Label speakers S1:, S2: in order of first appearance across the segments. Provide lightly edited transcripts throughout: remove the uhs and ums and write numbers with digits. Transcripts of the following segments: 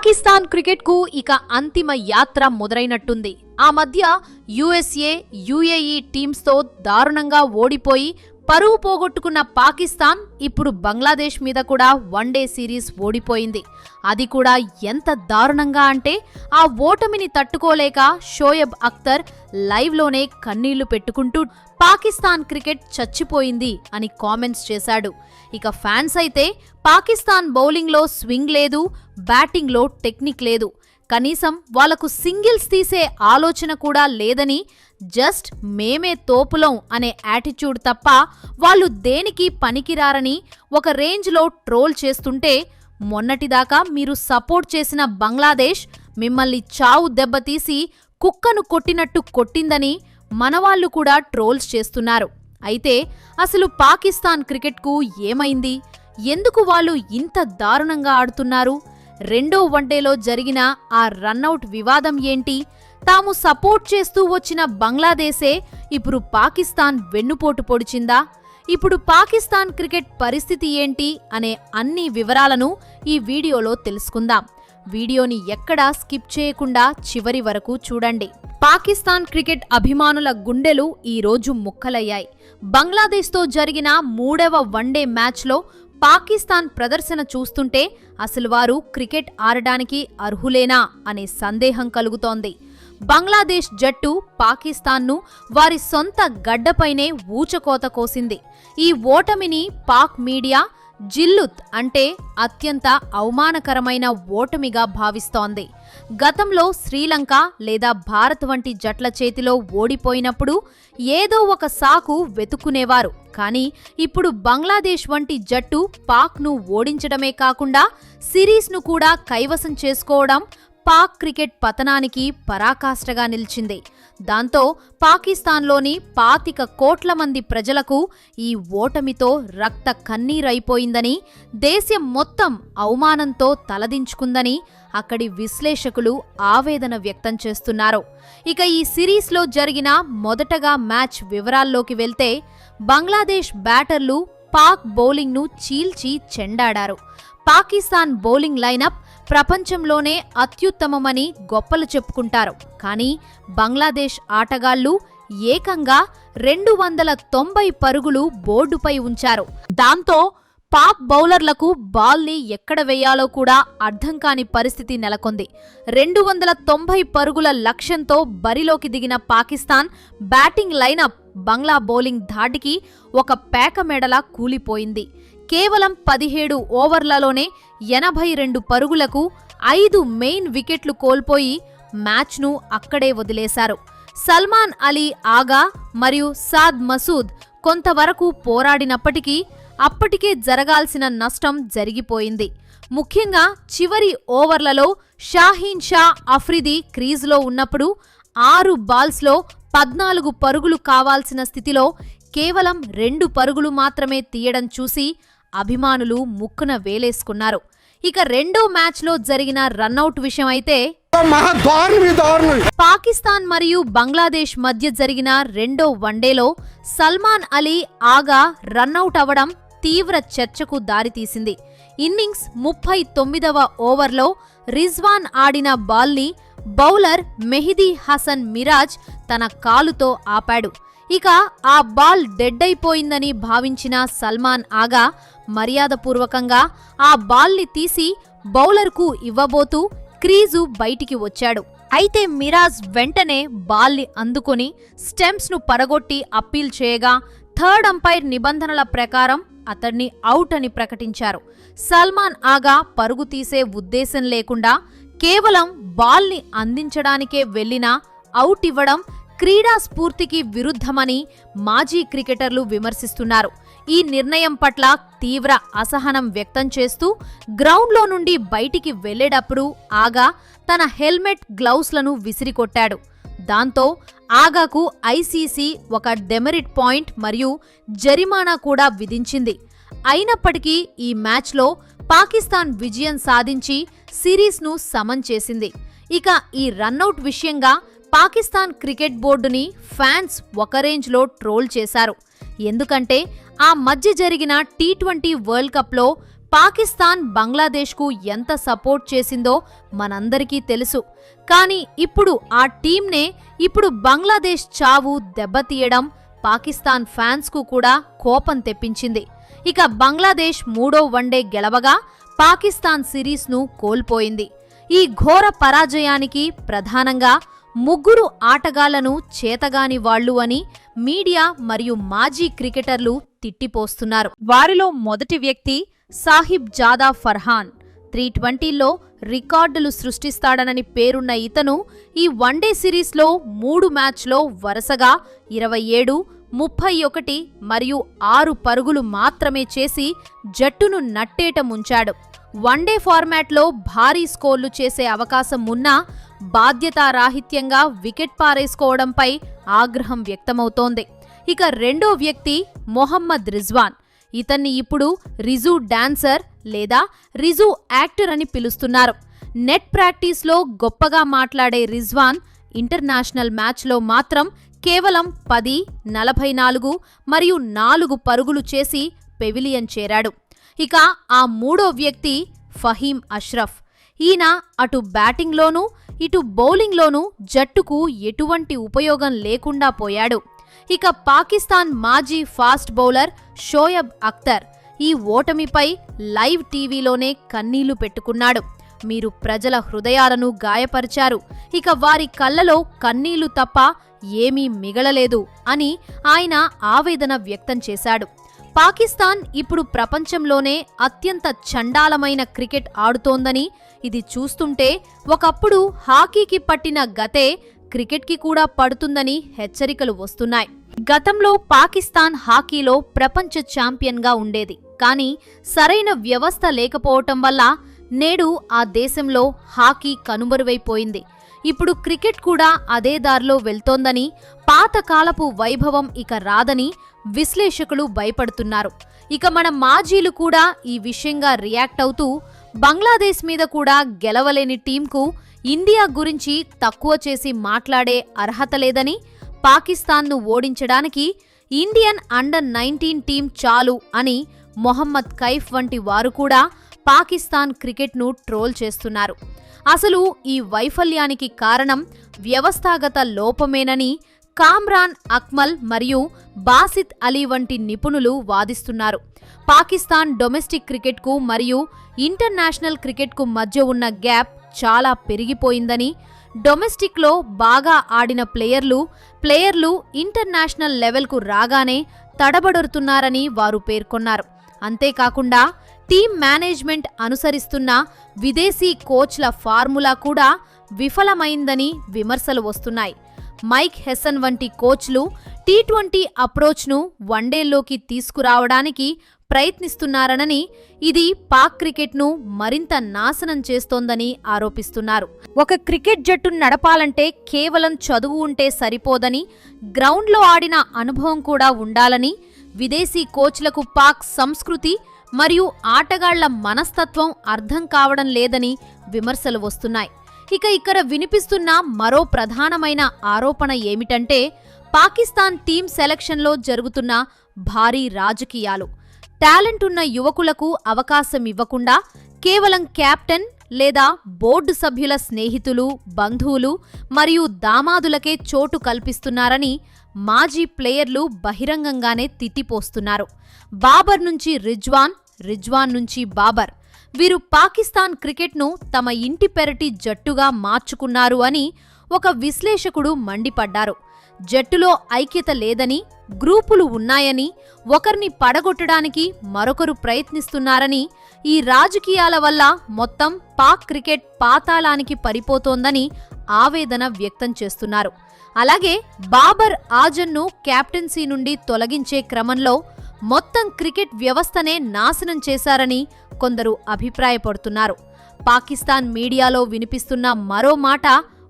S1: Pakistan cricket కు ఇక అంతిమ యాత్ర మొదలైనట్టుంది. ఆ మధ్య యుఎస్ఏ, యుఏఈ టీమ్స్ తో దారుణంగా ఓడిపోయి పరువు పోగొట్టుకున్న పాకిస్తాన్ ఇప్పుడు బంగ్లాదేశ్ మీద కూడా వన్డే సిరీస్ ఓడిపోయింది. అది కూడా ఎంత దారుణంగా అంటే ఆ ఓటమిని తట్టుకోలేక షోయబ్ అఖ్తర్ లైవ్ లోనే కన్నీళ్లు పెట్టుకుంటూ పాకిస్తాన్ క్రికెట్ చచ్చిపోయింది అని కామెంట్స్ చేశాడు. ఇక ఫ్యాన్స్ అయితే పాకిస్తాన్ బౌలింగ్ లో స్వింగ్ లేదు, బ్యాటింగ్ లో టెక్నిక్ లేదు, కనీసం వాళ్లకు సింగిల్స్ తీసే ఆలోచన కూడా లేదని, జస్ట్ మేమే తోపులం అనే యాటిట్యూడ్ తప్ప వాళ్ళు దేనికి పనికిరారని ఒక రేంజ్లో ట్రోల్ చేస్తుంటే, మొన్నటిదాకా మీరు సపోర్ట్ చేసిన బంగ్లాదేశ్ మిమ్మల్ని చావు దెబ్బతీసి కుక్కను కొట్టినట్టు కొట్టిందని మనవాళ్లు కూడా ట్రోల్స్ చేస్తున్నారు. అయితే అసలు పాకిస్తాన్ క్రికెట్కు ఏమైంది? ఎందుకు వాళ్ళు ఇంత దారుణంగా ఆడుతున్నారు? రెండో వన్డేలో జరిగిన ఆ రన్అట్ వివాదం ఏంటి? తాము సపోర్ట్ చేస్తూ వచ్చిన బంగ్లాదేశే ఇప్పుడు పాకిస్తాన్ వెన్నుపోటు పొడిచిందా? ఇప్పుడు పాకిస్తాన్ క్రికెట్ పరిస్థితి ఏంటి అనే అన్ని వివరాలను ఈ వీడియోలో తెలుసుకుందాం. వీడియోని ఎక్కడా స్కిప్ చేయకుండా చివరి వరకు చూడండి. పాకిస్తాన్ క్రికెట్ అభిమానుల గుండెలు ఈ రోజు ముక్కలయ్యాయి. బంగ్లాదేశ్తో జరిగిన 3వ వన్డే మ్యాచ్లో పాకిస్తాన్ ప్రదర్శన చూస్తుంటే అసలు వారు క్రికెట్ ఆడడానికి అర్హులేనా అనే సందేహం కలుగుతోంది. బంగ్లాదేశ్ జట్టు పాకిస్తాన్ను వారి సొంత గడ్డపైనే ఊచకోత కోసింది. ఈ ఓటమిని పాక్ మీడియా జిల్లుత్ అంటే అత్యంత అవమానకరమైన ఓటమిగా భావిస్తోంది. గతంలో శ్రీలంక లేదా భారత్ వంటి జట్ల చేతిలో ఓడిపోయినప్పుడు ఏదో ఒక సాకు వెతుక్కునేవారు. కానీ ఇప్పుడు బంగ్లాదేశ్ వంటి జట్టు పాక్ను ఓడించడమే కాకుండా సిరీస్ను కూడా కైవసం చేసుకోవడం పాక్ క్రికెట్ పతనానికి పరాకాష్ఠగా నిలిచింది. దాంతో పాకిస్తాన్లోని 25 కోట్ల మంది ప్రజలకు ఈ ఓటమితో రక్త కన్నీరైపోయిందని, దేశం మొత్తం అవమానంతో తలదించుకుందని అక్కడి విశ్లేషకులు ఆవేదన వ్యక్తం చేస్తున్నారు. ఇక ఈ సిరీస్లో జరిగిన మొదటగా మ్యాచ్ వివరాల్లోకి వెళ్తే, బంగ్లాదేశ్ బ్యాటర్లు పాక్ బౌలింగ్ను చీల్చి చెండాడారు. పాకిస్తాన్ బౌలింగ్ లైనప్ ప్రపంచంలోనే అత్యుత్తమమని గొప్పలు చెప్పుకుంటారు. కానీ బంగ్లాదేశ్ ఆటగాళ్లు ఏకంగా 290 పరుగులు బోర్డుపై ఉంచారు. దాంతో పాక్ బౌలర్లకు బాల్ని ఎక్కడ వేయాలో కూడా అర్థం కాని పరిస్థితి నెలకొంది. 290 పరుగుల లక్ష్యంతో బరిలోకి దిగిన పాకిస్తాన్ బ్యాటింగ్ లైనప్ బంగ్లా బౌలింగ్ ధాటికి ఒక పేక మెడలా కూలిపోయింది. కేవలం 17 ఓవర్లలోనే 82 పరుగులకు 5 మెయిన్ వికెట్లు కోల్పోయి మ్యాచ్ను అక్కడే వదిలేశారు. సల్మాన్ అలీ ఆగా మరియు సాద్ మసూద్ కొంతవరకు పోరాడినప్పటికీ అప్పటికే జరగాల్సిన నష్టం జరిగిపోయింది. ముఖ్యంగా చివరి ఓవర్లలో షాహీన్ షా అఫ్రిది క్రీజులో ఉన్నప్పుడు 6 బాల్స్లో 14 పరుగులు కావాల్సిన స్థితిలో కేవలం 2 పరుగులు మాత్రమే తీయడం చూసి అభిమానులు ముక్కున వేలేసుకున్నారు. ఇక రెండో మ్యాచ్లో జరిగిన రన్అట్ విషయం అయితే, పాకిస్తాన్ మరియు బంగ్లాదేశ్ మధ్య జరిగిన రెండో వన్డేలో సల్మాన్ అలీ ఆగా రన్అట్ అవడం తీవ్ర చర్చకు దారితీసింది. ఇన్నింగ్స్ 39వ ఓవర్లో రిజ్వాన్ ఆడిన బాల్ని బౌలర్ మెహిదీ హసన్ మిరాజ్ తన కాలుతో ఆపాడు. ఇక ఆ బాల్ డెడ్ అయిపోయిందని భావించిన సల్మాన్ ఆగా మర్యాదపూర్వకంగా ఆ బాల్ని తీసి బౌలర్కు ఇవ్వబోతూ క్రీజు బయటికి వచ్చాడు. అయితే మిరాజ్ వెంటనే బాల్ని అందుకొని స్టెంప్స్ను పడగొట్టి అప్పీల్ చేయగా థర్డ్ అంపైర్ నిబంధనల ప్రకారం అతన్ని అవుట్ అని ప్రకటించారు. సల్మాన్ ఆగా పరుగు తీసే ఉద్దేశం లేకుండా కేవలం బాల్ని అందించడానికే వెళ్లినా అవుట్ ఇవ్వడం క్రీడా స్ఫూర్తికి విరుద్ధమని మాజీ క్రికెటర్లు విమర్శిస్తున్నారు. ఈ నిర్ణయం పట్ల తీవ్ర అసహనం వ్యక్తం చేస్తూ గ్రౌండ్లో నుండి బయటికి వెళ్లేటప్పుడు ఆగా తన హెల్మెట్, గ్లౌస్లను విసిరికొట్టాడు. దాంతో ఆగాకు ఐసీసీ ఒక డెమెరిట్ పాయింట్ మరియు జరిమానా కూడా విధించింది. అయినప్పటికీ ఈ మ్యాచ్లో పాకిస్తాన్ విజయం సాధించి సిరీస్ను సమన్ చేసింది. ఇక ఈ రన్అట్ విషయంగా పాకిస్తాన్ క్రికెట్ బోర్డుని ఫ్యాన్స్ ఒక రేంజ్లో ట్రోల్ చేశారు. ఎందుకంటే ఆ మధ్య జరిగిన T20 వరల్డ్ కప్లో పాకిస్తాన్ బంగ్లాదేశ్కు ఎంత సపోర్ట్ చేసిందో మనందరికీ తెలుసు. కానీ ఇప్పుడు ఆ టీంనే ఇప్పుడు బంగ్లాదేశ్ చావు దెబ్బతీయడం పాకిస్తాన్ ఫ్యాన్స్కు కూడా కోపం తెప్పించింది. ఇక బంగ్లాదేశ్ 3వ వన్డే గెలవగా పాకిస్తాన్ సిరీస్ను కోల్పోయింది. ఈ ఘోర పరాజయానికి ప్రధానంగా ముగ్గురు ఆటగాళ్లను చేతగాని వాళ్లు అని మీడియా మరియు మాజీ క్రికెటర్లు తిట్టిపోస్తున్నారు. వారిలో మొదటి వ్యక్తి సాహిబ్ జాదా ఫర్హాన్. 320లో రికార్డులు సృష్టిస్తాడనని పేరున్న ఇతను ఈ వన్డే సిరీస్లో 3 మ్యాచ్లో వరుసగా 27, 31 మరియు 6 పరుగులు మాత్రమే చేసి జట్టును నట్టేట ముంచాడు. వన్డే ఫార్మాట్లో భారీ స్కోర్లు చేసే అవకాశం ఉన్నా బాధ్యతారాహిత్యంగా వికెట్ పారేసుకోవడంపై ఆగ్రహం వ్యక్తమవుతోంది. ఇక రెండో వ్యక్తి మొహమ్మద్ రిజ్వాన్. ఇతన్ని ఇప్పుడు రిజు డాన్సర్ లేదా రిజు యాక్టర్ అని పిలుస్తున్నారు. నెట్ ప్రాక్టీస్లో గొప్పగా మాట్లాడే రిజ్వాన్ ఇంటర్నేషనల్ మ్యాచ్లో మాత్రం కేవలం 10, 44 మరియు 4 పరుగులు చేసి పెవిలియన్ చేరాడు. ఇక ఆ మూడో వ్యక్తి ఫహీం అష్రఫ్. ఈయన అటు బ్యాటింగ్లోనూ ఇటు బౌలింగ్లోనూ జట్టుకు ఎటువంటి ఉపయోగం లేకుండా పోయాడు. ఇక పాకిస్తాన్ మాజీ ఫాస్ట్ బౌలర్ షోయబ్ అఖ్తర్ ఈ ఓటమిపై లైవ్ టీవీలోనే కన్నీళ్లు పెట్టుకున్నాడు. మీరు ప్రజల హృదయాలను గాయపరిచారు, ఇక వారి కళ్ళలో కన్నీళ్లు తప్ప ఏమీ మిగలలేదు అని ఆయన ఆవేదన వ్యక్తం చేశాడు. పాకిస్తాన్ ఇప్పుడు ప్రపంచంలోనే అత్యంత చండాలమైన క్రికెట్ ఆడుతోందని, ఇది చూస్తుంటే ఒకప్పుడు హాకీకి పట్టిన గతే క్రికెట్కి కూడా పడుతుందని హెచ్చరికలు వస్తున్నాయి. గతంలో పాకిస్తాన్ హాకీలో ప్రపంచ ఛాంపియన్గా ఉండేది. కానీ సరైన వ్యవస్థ లేకపోవటం వల్ల నేడు ఆ దేశంలో హాకీ కనుమరువైపోయింది. ఇప్పుడు క్రికెట్ కూడా అదే దారిలో వెళ్తోందని, పాతకాలపు వైభవం ఇక రాదని విశ్లేషకులు భయపడుతున్నారు. ఇక మన మాజీలు కూడా ఈ విషయంగా రియాక్ట్ అవుతూ బంగ్లాదేశ్ మీద కూడా గెలవలేని టీంకు ఇండియా గురించి తక్కువ చేసి మాట్లాడే అర్హత లేదని, పాకిస్తాన్ను ఓడించడానికి ఇండియన్ అండర్-19 టీం చాలు అని మొహమ్మద్ కైఫ్ వంటి వారు కూడా పాకిస్తాన్ క్రికెట్ను ట్రోల్ చేస్తున్నారు. అసలు ఈ వైఫల్యానికి కారణం వ్యవస్థాగత లోపమేనని కామ్రాన్ అక్మల్ మరియు బాసిత్ అలీ వంటి నిపుణులు వాదిస్తున్నారు. పాకిస్తాన్ డొమెస్టిక్ క్రికెట్కు మరియు ఇంటర్నేషనల్ క్రికెట్కు మధ్య ఉన్న గ్యాప్ చాలా పెరిగిపోయిందని, డొమెస్టిక్లో బాగా ఆడిన ప్లేయర్లు ఇంటర్నేషనల్ లెవెల్కు రాగానే తడబడుతున్నారని వారు పేర్కొన్నారు. అంతేకాకుండా టీమ్ మేనేజ్మెంట్ అనుసరిస్తున్న విదేశీ కోచ్ల ఫార్ములా కూడా విఫలమైందని విమర్శలు వస్తున్నాయి. మైక్ హెసన్ వంటి కోచ్లు టీ20 అప్రోచ్ను వన్డేల్లోకి తీసుకురావడానికి ప్రయత్నిస్తున్నారనని, ఇది పాక్ క్రికెట్ను మరింత నాశనం చేస్తోందని ఆరోపిస్తున్నారు. ఒక క్రికెట్ జట్టును నడపాలంటే కేవలం చదువు ఉంటే సరిపోదని, గ్రౌండ్లో ఆడిన అనుభవం కూడా ఉండాలని, విదేశీ కోచ్లకు పాక్ సంస్కృతి మరియు ఆటగాళ్ల మనస్తత్వం అర్థం కావడం లేదని విమర్శలు వస్తున్నాయి. ఇక ఇక్కడ వినిపిస్తున్న మరో ప్రధానమైన ఆరోపణ ఏమిటంటే పాకిస్తాన్ టీం సెలక్షన్లో జరుగుతున్న భారీ రాజకీయాలు. టాలెంట్ ఉన్న యువకులకు అవకాశం ఇవ్వకుండా కేవలం కెప్టెన్ లేదా బోర్డు సభ్యుల స్నేహితులు, బంధువులు మరియు దామాదులకే చోటు కల్పిస్తున్నారని మాజీ ప్లేయర్లు బహిరంగంగానే తిట్టిపోస్తున్నారు. బాబర్ నుంచి రిజ్వాన్ నుంచి బాబర్, వీరు పాకిస్తాన్ క్రికెట్ను తమ ఇంటి పెరటి జట్టుగా మార్చుకున్నారు అని ఒక విశ్లేషకుడు మండిపడ్డారు. జట్టులో ఐక్యత లేదని, గ్రూపులు ఉన్నాయని, ఒకరిని పడగొట్టడానికి మరొకరు ప్రయత్నిస్తున్నారని, ఈ రాజకీయాల వల్ల మొత్తం పాక్ క్రికెట్ పాతాళానికి పడిపోతోందని ఆవేదన వ్యక్తం చేస్తున్నారు. అలాగే బాబర్ ఆజంను కెప్టెన్సీ నుండి తొలగించే క్రమంలో మొత్తం క్రికెట్ వ్యవస్థనే నాశనం చేశారని కొందరు అభిప్రాయపడుతున్నారు. పాకిస్తాన్ మీడియాలో వినిపిస్తున్న మరో మాట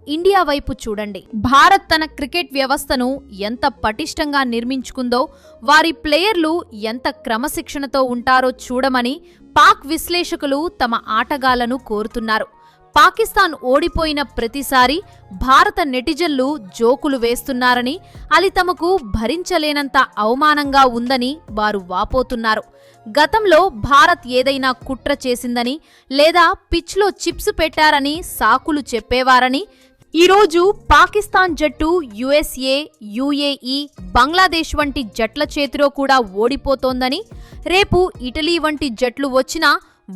S1: ఇండియా వైపు చూడండి. భారత్ తన క్రికెట్ వ్యవస్థను ఎంత పటిష్టంగా నిర్మించుకుందో, వారి ప్లేయర్లు ఎంత క్రమశిక్షణతో ఉంటారో చూడమని పాక్ విశ్లేషకులు తమ ఆటగాళ్లను కోరుతున్నారు. పాకిస్తాన్ ఓడిపోయిన ప్రతిసారి భారత నెటిజన్లు జోకులు వేస్తున్నారని, అది తమకు భరించలేనంత అవమానంగా ఉందని వారు వాపోతున్నారు. గతంలో భారత్ ఏదైనా కుట్ర చేసిందని లేదా పిచ్లో చిప్స్ పెట్టారని సాకులు చెప్పేవారని, ఈరోజు పాకిస్తాన్ జట్టు యుఎస్ఏ, యుఏఈ, బంగ్లాదేశ్ వంటి జట్ల చేతిలో కూడా ఓడిపోతోందని, రేపు ఇటలీ వంటి జట్లు వచ్చినా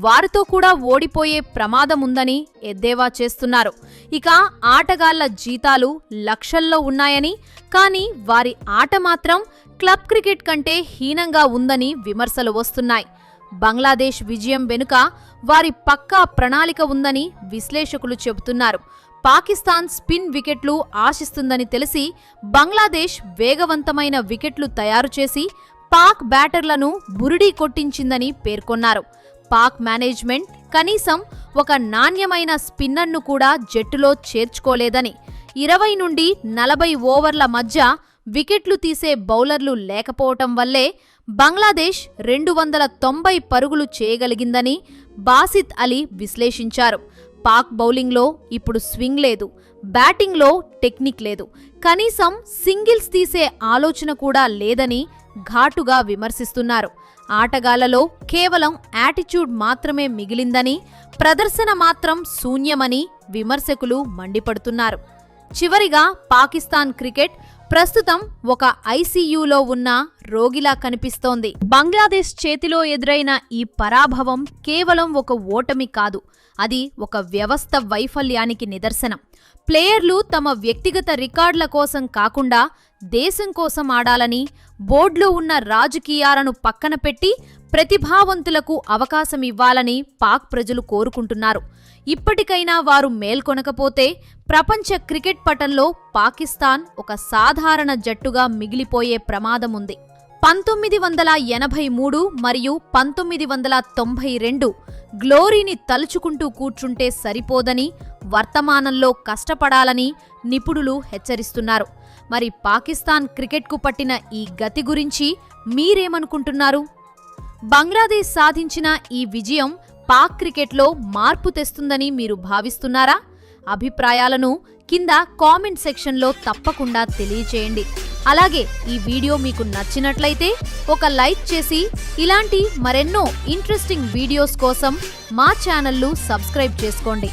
S1: వారితో కూడా ఓడిపోయే ప్రమాదముందని ఎద్దేవా చేస్తున్నారు. ఇక ఆటగాళ్ల జీతాలు లక్షల్లో ఉన్నాయని, కానీ వారి ఆట మాత్రం క్లబ్ క్రికెట్ కంటే హీనంగా ఉందని విమర్శలు వస్తున్నాయి. బంగ్లాదేశ్ విజయం వెనుక వారి పక్కా ప్రణాళిక ఉందని విశ్లేషకులు చెబుతున్నారు. పాకిస్తాన్ స్పిన్ వికెట్లు ఆశిస్తుందని తెలిసి బంగ్లాదేశ్ వేగవంతమైన వికెట్లు తయారు చేసి పాక్ బ్యాటర్లను బురిడీ కొట్టించిందని పేర్కొన్నారు. పాక్ మేనేజ్మెంట్ కనీసం ఒక నాణ్యమైన స్పిన్నర్ను కూడా జట్టులో చేర్చుకోలేదని, 20 నుండి 40 ఓవర్ల మధ్య వికెట్లు తీసే బౌలర్లు లేకపోవటం వల్లే బంగ్లాదేశ్ 290 పరుగులు చేయగలిగిందని బాసిత్ అలీ విశ్లేషించారు. పాక్ బౌలింగ్లో ఇప్పుడు స్వింగ్ లేదు, బ్యాటింగ్లో టెక్నిక్ లేదు, కనీసం సింగిల్స్ తీసే ఆలోచన కూడా లేదని ఘాటుగా విమర్శిస్తున్నారు. ఆటగాళ్లలో కేవలం యాటిట్యూడ్ మాత్రమే మిగిలిందని, ప్రదర్శన మాత్రం శూన్యమని విమర్శకులు మండిపడుతున్నారు. చివరిగా పాకిస్తాన్ క్రికెట్ ప్రస్తుతం ఒక ఐసీయూలో ఉన్న రోగిలా కనిపిస్తోంది. బంగ్లాదేశ్ చేతిలో ఎదురైన ఈ పరాభవం కేవలం ఒక ఓటమి కాదు, అది ఒక వ్యవస్థ వైఫల్యానికి నిదర్శనం. ప్లేయర్లు తమ వ్యక్తిగత రికార్డుల కోసం కాకుండా దేశం కోసం ఆడాలని, బోర్డులో ఉన్న రాజకీయాలను పక్కన పెట్టి ప్రతిభావంతులకు అవకాశం ఇవ్వాలని పాక్ ప్రజలు కోరుకుంటున్నారు. ఇప్పటికైనా వారు మేల్కొనకపోతే ప్రపంచ క్రికెట్ పటంలో పాకిస్తాన్ ఒక సాధారణ జట్టుగా మిగిలిపోయే ప్రమాదముంది. 1983 మరియు 1992 గ్లోరీని తలుచుకుంటూ కూర్చుంటే సరిపోదని, వర్తమానంలో కష్టపడాలని నిపుణులు హెచ్చరిస్తున్నారు. మరి పాకిస్తాన్ క్రికెట్కు పట్టిన ఈ గతి గురించి మీరేమనుకుంటున్నారు? బంగ్లాదేశ్ సాధించిన ఈ విజయం పాక్ క్రికెట్లో మార్పు తెస్తుందని మీరు భావిస్తున్నారా? అభిప్రాయాలను కింద కామెంట్ సెక్షన్లో తప్పకుండా తెలియచేయండి. అలాగే ఈ వీడియో మీకు నచ్చినట్లయితే ఒక లైక్ చేసి ఇలాంటి మరెన్నో ఇంట్రెస్టింగ్ వీడియోస్ కోసం మా ఛానల్ను సబ్స్క్రైబ్ చేసుకోండి.